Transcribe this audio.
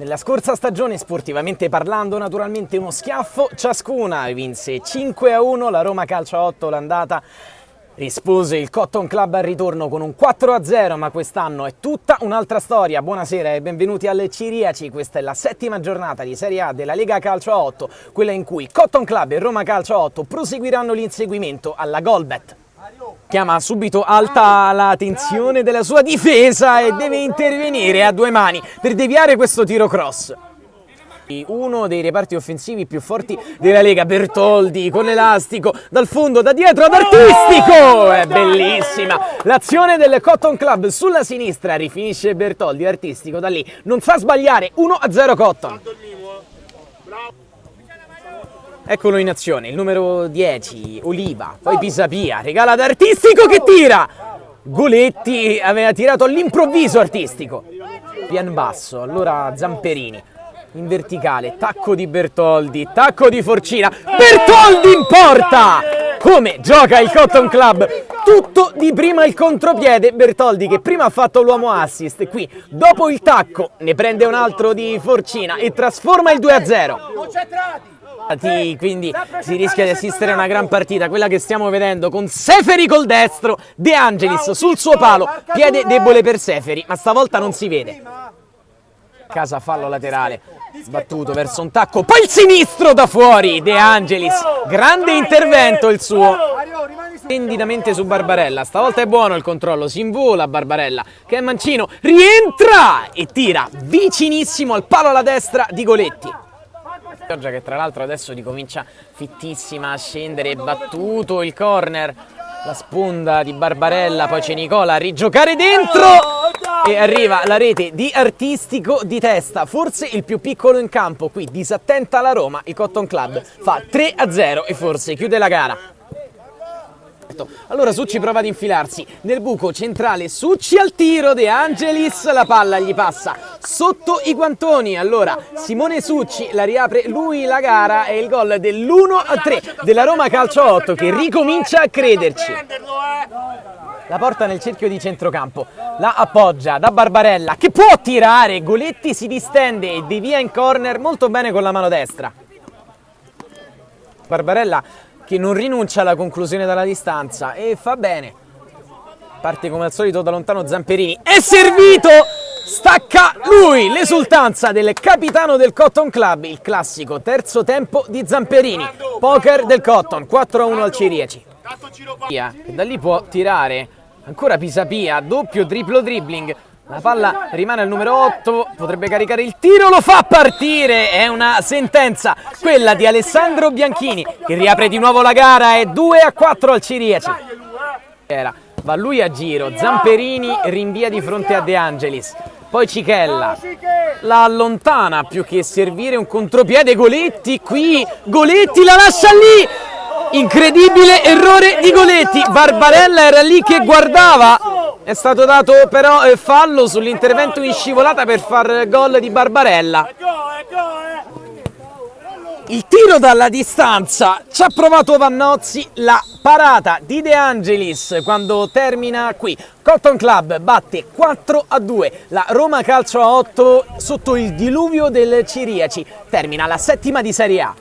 Nella scorsa stagione, sportivamente parlando, naturalmente uno schiaffo ciascuna, vinse 5-1 la Roma Calcio a 8 l'andata, rispose il Cotton Club al ritorno con un 4-0, ma quest'anno è tutta un'altra storia. Buonasera e benvenuti alle Ciriaci, questa è la settima giornata di Serie A della Lega Calcio a 8, quella in cui Cotton Club e Roma Calcio a 8 proseguiranno l'inseguimento alla Golbet. Chiama subito alta la tensione della sua difesa e deve intervenire a due mani per deviare questo tiro cross. Uno dei reparti offensivi più forti della Lega, Bertoldi con l'elastico dal fondo, da dietro ad Artistico, è bellissima l'azione del Cotton Club sulla sinistra, rifinisce Bertoldi, Artistico da lì non fa sbagliare, 1-0 Cotton. Eccolo in azione, il numero 10, Oliva, poi Pisapia, regala ad Artistico che tira! Goletti aveva tirato all'improvviso Artistico. Pian basso, allora Zamperini, in verticale, tacco di Bertoldi, tacco di Forcina, Bertoldi in porta! Come gioca il Cotton Club? Tutto di prima il contropiede, Bertoldi che prima ha fatto l'uomo assist, e qui dopo il tacco ne prende un altro di Forcina e trasforma il 2-0. Quindi si rischia di assistere a una gran partita, quella che stiamo vedendo con Seferi col destro, De Angelis sul suo palo, piede debole per Seferi, ma stavolta non si vede. Casa fallo laterale, sbattuto verso un tacco, poi il sinistro da fuori, De Angelis, grande intervento il suo. Splendidamente su Barbarella, stavolta è buono il controllo, si invola Barbarella che è mancino, rientra e tira vicinissimo al palo alla destra di Goletti. Giorgia che tra l'altro adesso ricomincia fittissima a scendere, battuto il corner, la sponda di Barbarella, poi c'è Nicola a rigiocare dentro e arriva la rete di Artistico di testa, forse il più piccolo in campo, qui disattenta la Roma, il Cotton Club fa 3-0 e forse chiude la gara. Allora Succi prova ad infilarsi nel buco centrale, Succi al tiro, De Angelis, la palla gli passa sotto i guantoni, allora Simone Succi la riapre lui la gara e il gol dell'1-3 della Roma Calcio 8 che ricomincia a crederci. La porta nel cerchio di centrocampo, la appoggia da Barbarella che può tirare, Goletti si distende e devia in corner molto bene con la mano destra. Barbarella che non rinuncia alla conclusione dalla distanza e fa bene. Parte come al solito da lontano Zamperini, è servito! Stacca lui! L'esultanza del capitano del Cotton Club, il classico terzo tempo di Zamperini. Poker del Cotton, 4-1 al Ciriaci. Da lì può tirare, ancora Pisapia, doppio triplo dribbling. La palla rimane al numero 8, potrebbe caricare il tiro, lo fa partire, è una sentenza, quella di Alessandro Bianchini, che riapre di nuovo la gara, è 2-4 al Ciriaci. Va lui a giro, Zamperini rinvia di fronte a De Angelis, poi Cichella, la allontana più che servire un contropiede, Goletti qui, Goletti la lascia lì, incredibile errore di Goletti, Barbarella era lì che guardava. È stato dato però fallo sull'intervento in scivolata per far gol di Barbarella. Il tiro dalla distanza, ci ha provato Vannozzi, la parata di De Angelis quando termina qui. Cotton Club batte 4-2, la Roma Calcio a 8 sotto il diluvio del Ciriaci, termina la settima di Serie A.